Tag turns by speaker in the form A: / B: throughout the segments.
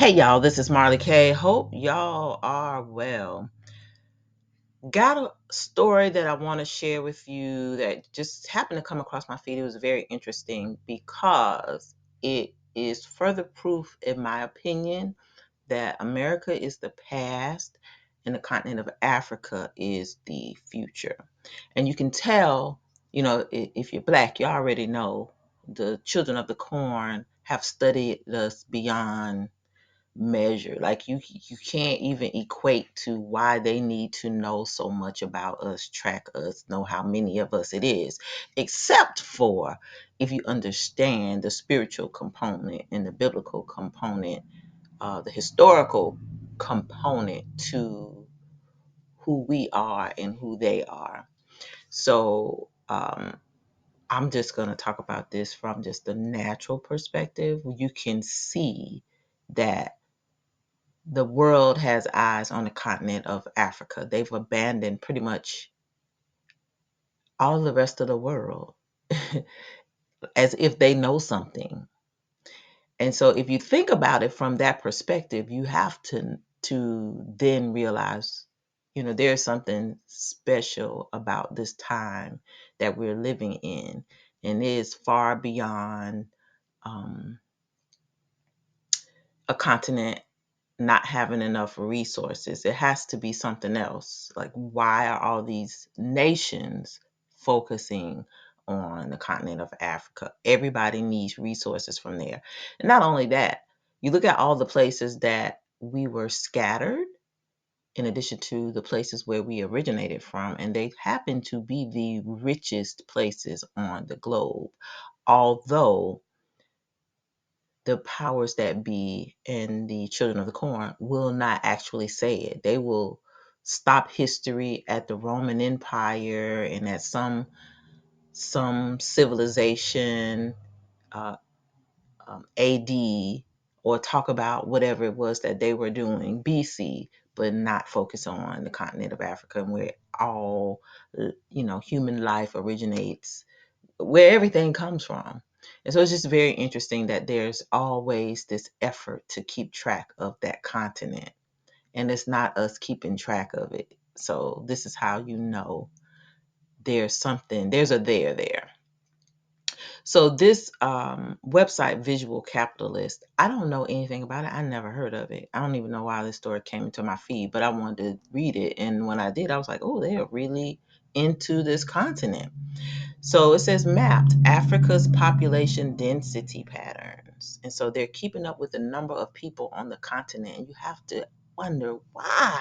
A: Hey y'all, this is Marley K. Hope y'all are well. Got a story that I want to share with you that just happened to come across my feed. It was very interesting because it is further proof, in my opinion, that America is the past and the continent of Africa is the future. And you can tell, if you're black, you already know the children of the corn have studied us beyond measure. Like you can't even equate to why they need to know so much about us, track us, know how many of us it is, except for if you understand the spiritual component and the biblical component, the historical component to who we are and who they are. So I'm just going to talk about this from just the natural perspective. You can see that the world has eyes on the continent of Africa. They've abandoned pretty much all the rest of the world as if they know something. And so if you think about it from that perspective, you have to then realize, there's something special about this time that we're living in, and it is far beyond um, a continent not having enough resources. It has to be something else. Like, why are all these nations focusing on the continent of Africa? Everybody needs resources from there. And not only that, you look at all the places that we were scattered, in addition to the places where we originated from, and they happen to be the richest places on the globe. Although the powers that be and the children of the corn will not actually say it. They will stop history at the Roman Empire and at some civilization, uh, AD, or talk about whatever it was that they were doing BC, but not focus on the continent of Africa and where all human life originates, where everything comes from. And so it's just very interesting that there's always this effort to keep track of that continent. And it's not us keeping track of it. So this is how you know there's a there. So this website, Visual Capitalist, I don't know anything about it. I never heard of it. I don't even know why this story came into my feed, but I wanted to read it. And when I did, I was like, oh, they are really into this continent. So it says mapped Africa's population density patterns. And so they're keeping up with the number of people on the continent. And you have to wonder why.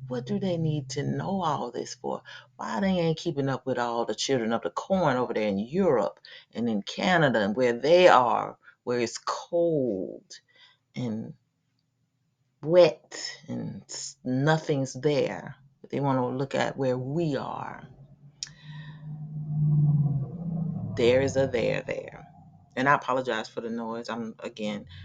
A: What do they need to know all this for? Why they ain't keeping up with all the children of the corn over there in Europe and in Canada and where they are, where it's cold and wet and nothing's there. But they want to look at where we are. There is a there. And I apologize for the noise. I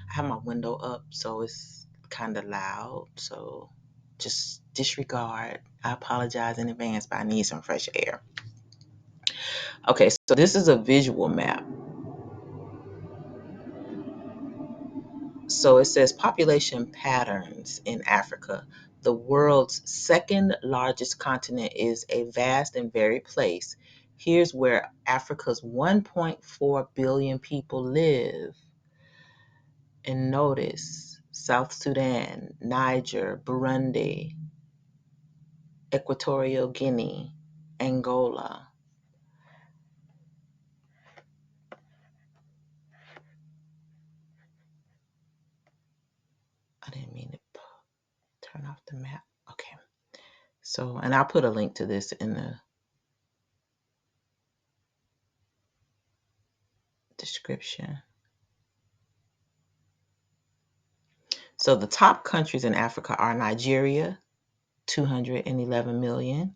A: have my window up, so it's kind of loud. So just disregard. I apologize in advance, but I need some fresh air. Okay, so this is a visual map. So it says population patterns in Africa. The world's second largest continent is a vast and varied place. Here's where Africa's 1.4 billion people live. And notice South Sudan, Niger, Burundi, Equatorial Guinea, Angola. I didn't mean to turn off the map. Okay. So, and I'll put a link to this in the description. So the top countries in Africa are Nigeria, 211 million,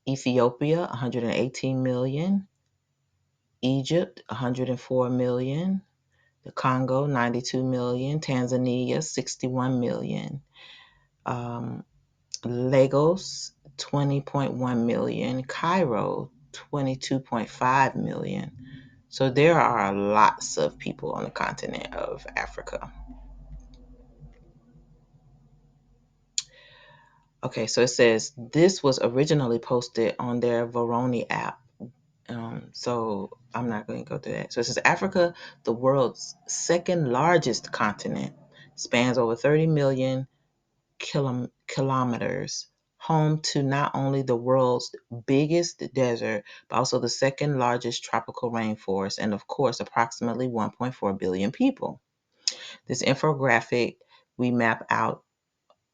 A: Ethiopia, 118 million, Egypt, 104 million, the Congo, 92 million, Tanzania, 61 million, Lagos, 20.1 million, Cairo, 22.5 million. So there are lots of people on the continent of Africa. Okay, so it says this was originally posted on their Veroni app. So I'm not going to go through that. So it says Africa, the world's second largest continent, spans over 30 million kilometers, home to not only the world's biggest desert, but also the second largest tropical rainforest, and of course, approximately 1.4 billion people. This infographic, we map out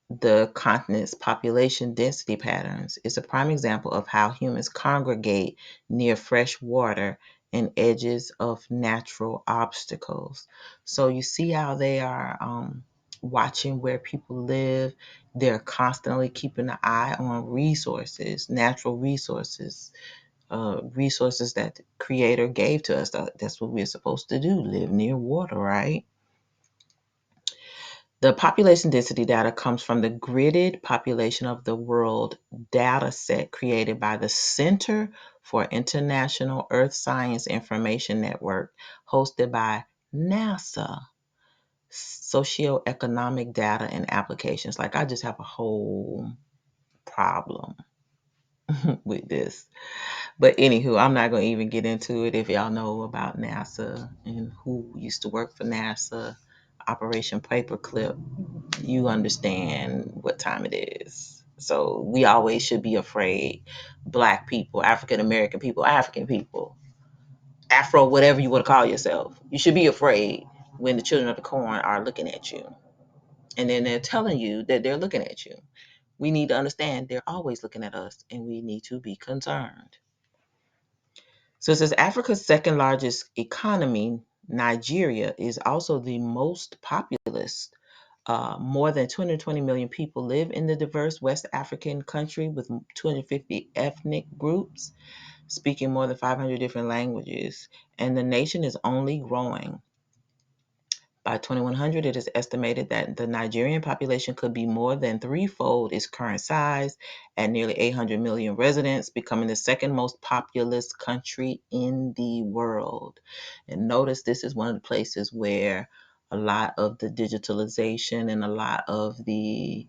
A: the continent's population density patterns, is a prime example of how humans congregate near fresh water and edges of natural obstacles. So you see how they are watching where people live. They're constantly keeping an eye on resources, natural resources, resources that the Creator gave to us. That's what we're supposed to do, live near water, right? The population density data comes from the gridded population of the world data set created by the Center for International Earth Science Information Network, hosted by NASA. Socioeconomic data and applications. Like, I just have a whole problem with this. But anywho, I'm not going to even get into it. If y'all know about NASA and who used to work for NASA, Operation Paperclip, you understand what time it is. So we always should be afraid. Black people, African American people, African people, Afro, whatever you want to call yourself, you should be afraid when the children of the corn are looking at you. And then they're telling you that they're looking at you. We need to understand they're always looking at us and we need to be concerned. So it says Africa's second largest economy, Nigeria, is also the most populous. More than 220 million people live in the diverse West African country with 250 ethnic groups speaking more than 500 different languages, and the nation is only growing. By 2100, it is estimated that the Nigerian population could be more than threefold its current size at nearly 800 million residents, becoming the second most populous country in the world. And notice this is one of the places where a lot of the digitalization and a lot of the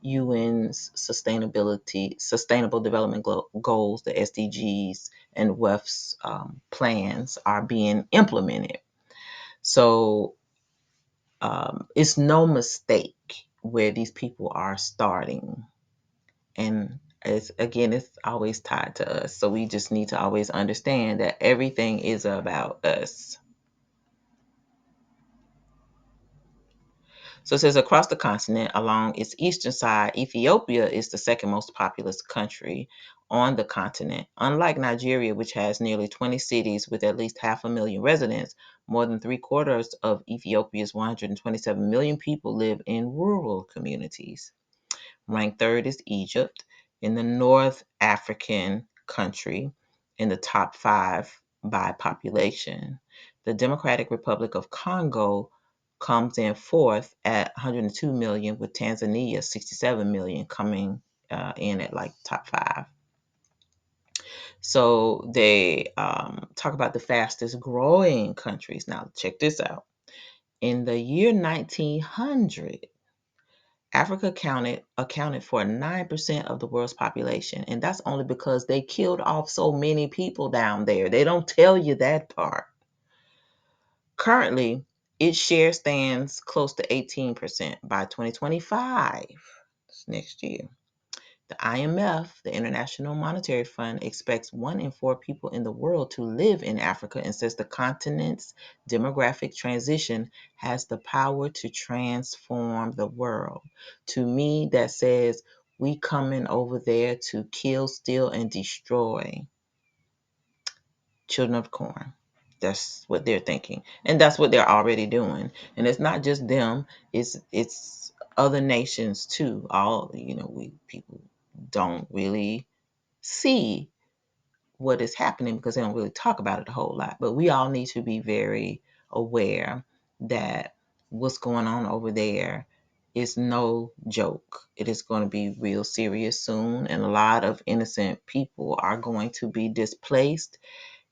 A: UN's sustainable development goals, the SDGs, and WEF's plans are being implemented. So it's no mistake where these people are starting. And it's always tied to us. So we just need to always understand that everything is about us. So it says across the continent, along its eastern side, Ethiopia is the second most populous country on the continent. Unlike Nigeria, which has nearly 20 cities with at least 500,000 residents, more than three-quarters of Ethiopia's 127 million people live in rural communities. Ranked third is Egypt, in the North African country, in the top five by population. The Democratic Republic of Congo comes in fourth at 102 million, with Tanzania 67 million coming in at like top five. So they talk about the fastest growing countries. Now, check this out. In the year 1900, Africa accounted for 9% of the world's population, and that's only because they killed off so many people down there. They don't tell you that part. Currently, its share stands close to 18% by 2025, next year. The IMF, the International Monetary Fund, expects 1 in 4 people in the world to live in Africa and says the continent's demographic transition has the power to transform the world. To me, that says we coming over there to kill, steal, and destroy children of corn. That's what they're thinking, and that's what they're already doing. And it's not just them; it's other nations too. All we people don't really see what is happening because they don't really talk about it a whole lot. But we all need to be very aware that what's going on over there is no joke. It is going to be real serious soon, and a lot of innocent people are going to be displaced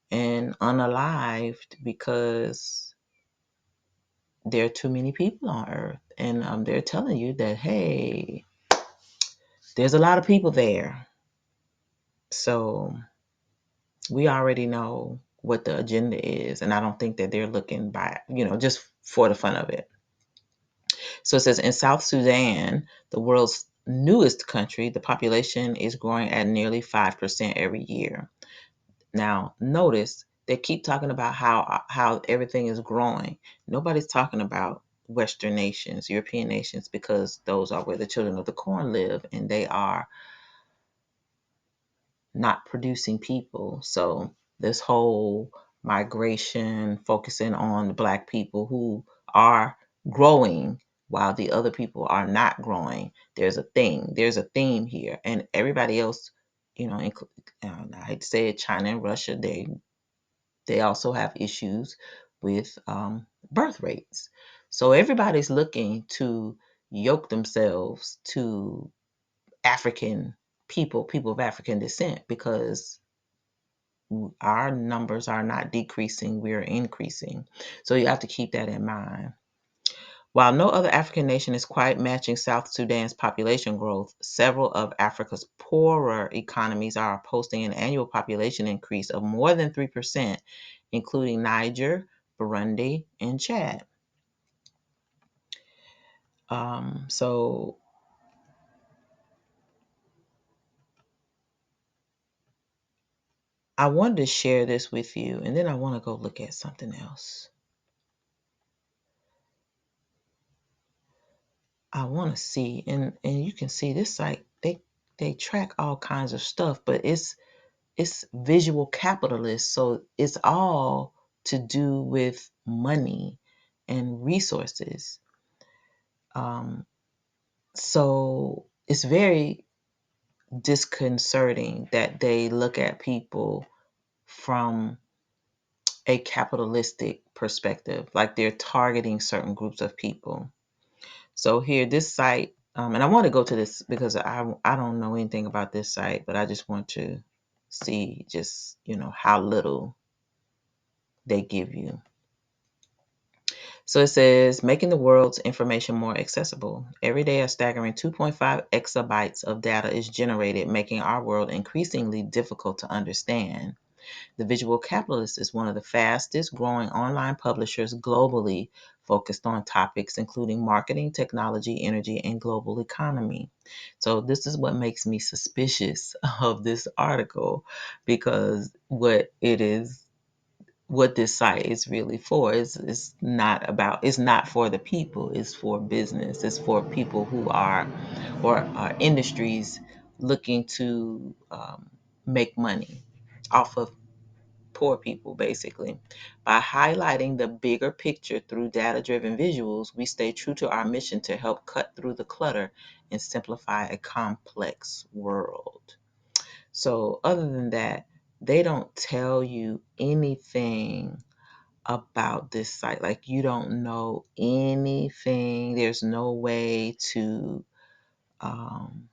A: and unalived because there are too many people on earth. And they're telling you that, hey, there's a lot of people there. So we already know what the agenda is. And I don't think that they're looking by, just for the fun of it. So it says in South Sudan, the world's newest country, the population is growing at nearly 5% every year. Now, notice they keep talking about how everything is growing. Nobody's talking about Western nations, European nations, because those are where the children of the corn live, and they are not producing people. So this whole migration, focusing on the Black people who are growing while the other people are not growing, there's a theme here, and everybody else, I hate to say it, China and Russia, they also have issues with birth rates. So everybody's looking to yoke themselves to African people of African descent, because our numbers are not decreasing, we're increasing. So you have to keep that in mind. While no other African nation is quite matching South Sudan's population growth, several of Africa's poorer economies are posting an annual population increase of more than 3%, including Niger, Burundi, and Chad. So I wanted to share this with you, and then I want to go look at something else. I want to see, and you can see this site. They track all kinds of stuff, but it's visual capitalist, so it's all to do with money and resources. So it's very disconcerting that they look at people from a capitalistic perspective, like they're targeting certain groups of people. So here, this site, and I want to go to this because I don't know anything about this site, but I just want to see just how little they give you. So it says making the world's information more accessible. Every day, a staggering 2.5 exabytes of data is generated, making our world increasingly difficult to understand. The Visual Capitalist is one of the fastest growing online publishers globally, focused on topics including marketing, technology, energy, and global economy. So this is what makes me suspicious of this article, because what this site is really for is it's not for the people, it's for business, it's for people who are, or are industries looking to make money off of poor people, basically. By highlighting the bigger picture through data driven visuals, we stay true to our mission to help cut through the clutter and simplify a complex world. So, other than that, they don't tell you anything about this site. Like, you don't know anything. There's no way to um,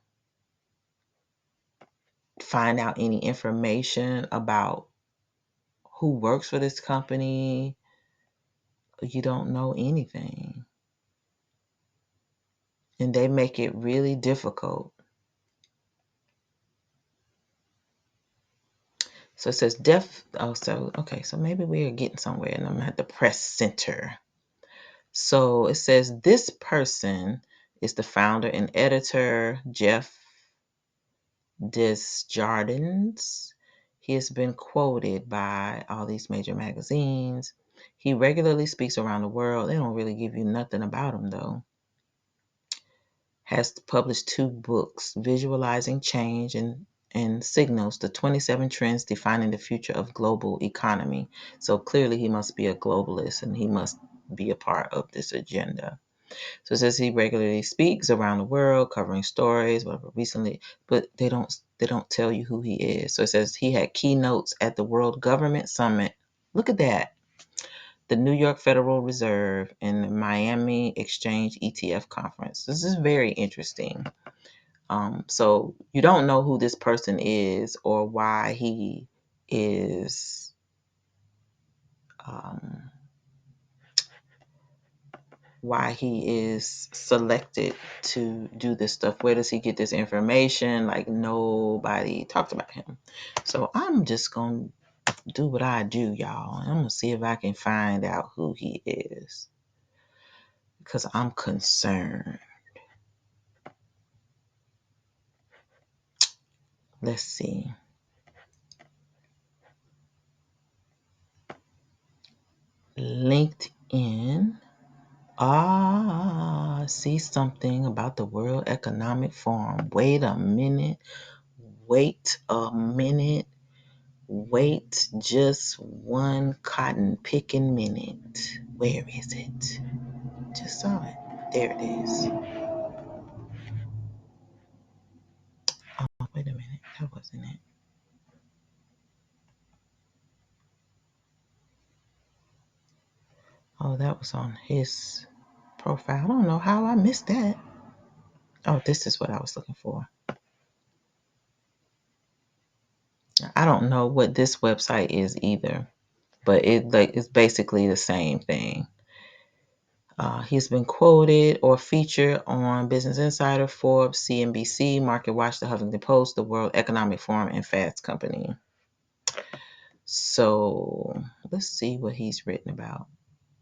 A: find out any information about who works for this company. You don't know anything. And they make it really difficult. So it says okay, so maybe we are getting somewhere, and I'm at the press center. So it says this person is the founder and editor, Jeff Desjardins. He has been quoted by all these major magazines. He regularly speaks around the world. They don't really give you nothing about him, though. Has published 2 books, Visualizing Change and Signals, the 27 Trends Defining the Future of Global Economy. So clearly he must be a globalist, and he must be a part of this agenda. So it says he regularly speaks around the world, covering stories, whatever recently, but they don't tell you who he is. So it says he had keynotes at the World Government Summit. Look at that. The New York Federal Reserve and the Miami Exchange ETF conference. This is very interesting. So you don't know who this person is or why he is, why he is selected to do this stuff. Where does he get this information? Like, nobody talked about him. So I'm just going to do what I do, y'all. I'm going to see if I can find out who he is, because I'm concerned. Let's see. LinkedIn. See something about the World Economic Forum. Wait a minute. Wait a minute. Wait just one cotton picking minute. Where is it? Just saw it. There it is. Oh, wait a minute. That wasn't it. Oh, that was on his profile. I don't know how I missed that. Oh, this is what I was looking for. I don't know what this website is either, but it's basically the same thing. He's been quoted or featured on Business Insider, Forbes, CNBC, Market Watch, The Huffington Post, the World Economic Forum, and Fast Company. So let's see what he's written about.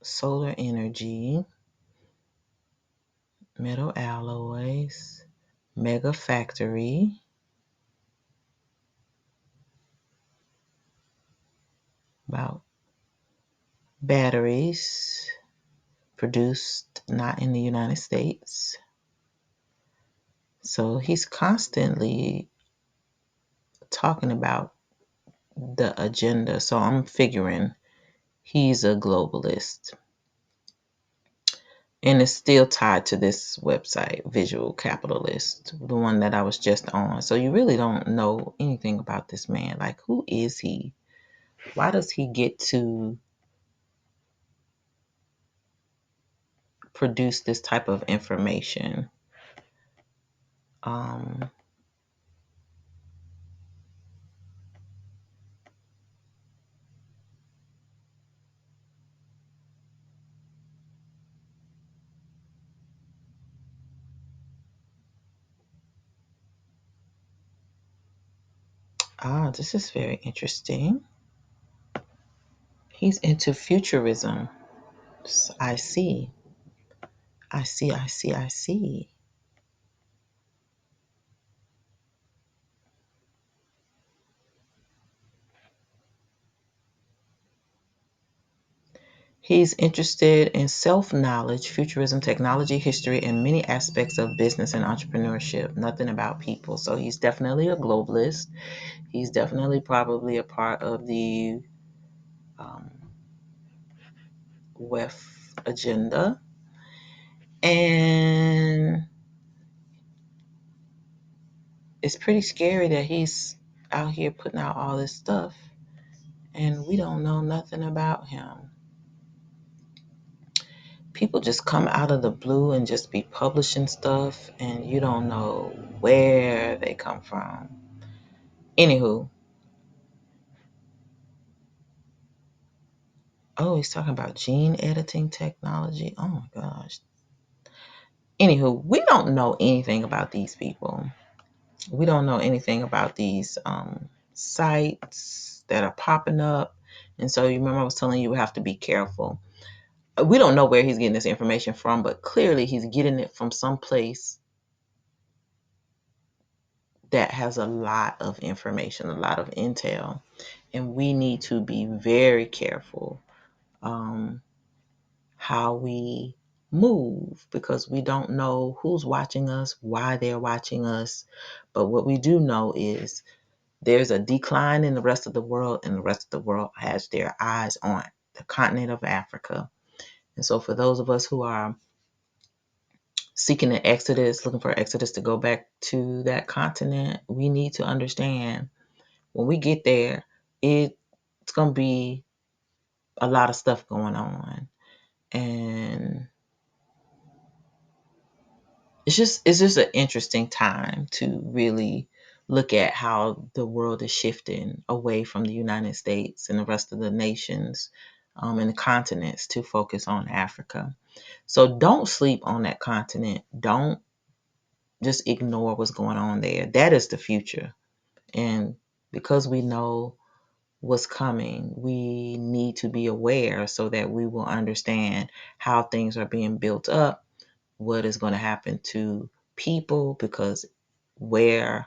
A: Solar energy, metal alloys, mega factory, about batteries produced not in the United States. So he's constantly talking about the agenda. So I'm figuring he's a globalist. And it's still tied to this website, Visual Capitalist, the one that I was just on. So you really don't know anything about this man. Like, who is he? Why does he get to produce this type of information? This is very interesting. He's into futurism. I see. I see. I see. I see. He's interested in self-knowledge, futurism, technology, history, and many aspects of business and entrepreneurship. Nothing about people. So he's definitely a globalist. He's definitely probably a part of the WEF agenda. And it's pretty scary that he's out here putting out all this stuff and we don't know nothing about him. People just come out of the blue and just be publishing stuff and you don't know where they come from. Anywho, he's talking about gene editing technology. Oh my gosh. Anywho, we don't know anything about these people. We don't know anything about these sites that are popping up. And so you remember I was telling you we have to be careful. We don't know where he's getting this information from, but clearly he's getting it from some place that has a lot of information, a lot of intel. And we need to be very careful how we move because we don't know who's watching us, why they're watching us. But what we do know is there's a decline in the rest of the world, and the rest of the world has their eyes on the continent of Africa. And so for those of us who are seeking an exodus, looking for an exodus to go back to that continent, we need to understand when we get there, it's going to be a lot of stuff going on. And it's just an interesting time to really look at how the world is shifting away from the United States and the rest of the nations in the continents to focus on Africa. So don't sleep on that continent. Don't just ignore what's going on there. That is the future. And because we know what's coming, we need to be aware so that we will understand how things are being built up, what is going to happen to people, because where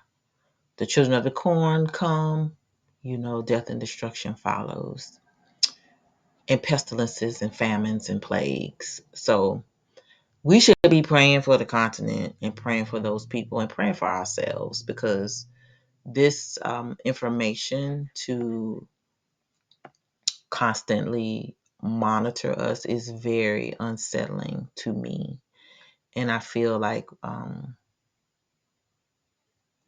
A: the children of the corn come, death and destruction follows, and pestilences and famines and plagues. So we should be praying for the continent and praying for those people and praying for ourselves, because this information to constantly monitor us is very unsettling to me. And I feel like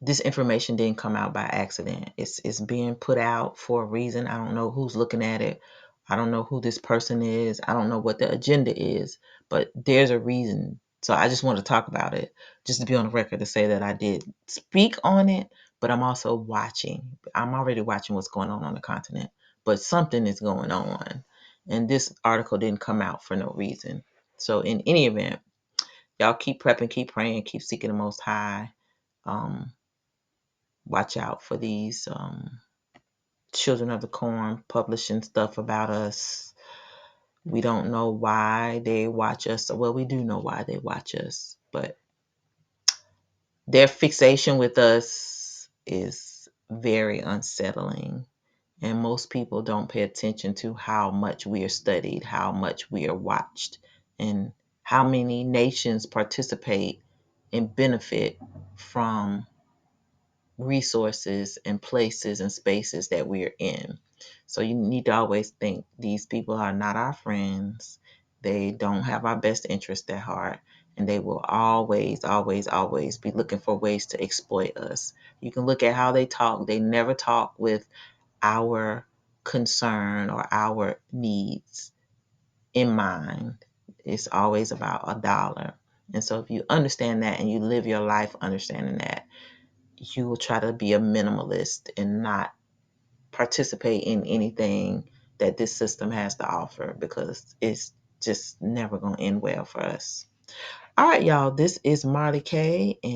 A: this information didn't come out by accident. It's being put out for a reason. I don't know who's looking at it. I don't know who this person is. I don't know what the agenda is, but there's a reason. So I just want to talk about it, just to be on the record to say that I did speak on it, but I'm also watching. I'm already watching what's going on the continent, but something is going on. And this article didn't come out for no reason. So in any event, y'all keep prepping, keep praying, keep seeking the Most High. Um, Watch out for these children of the corn publishing stuff about us. We don't know why they watch us. Well, we do know why they watch us, but their fixation with us is very unsettling. And most people don't pay attention to how much we are studied, how much we are watched, and how many nations participate and benefit from resources and places and spaces that we're in. So you need to always think these people are not our friends. They don't have our best interest at heart. And they will always, always, always be looking for ways to exploit us. You can look at how they talk. They never talk with our concern or our needs in mind. It's always about a dollar. And so if you understand that and you live your life understanding that, you will try to be a minimalist and not participate in anything that this system has to offer, because it's just never going to end well for us. All right, y'all, this is Marley K.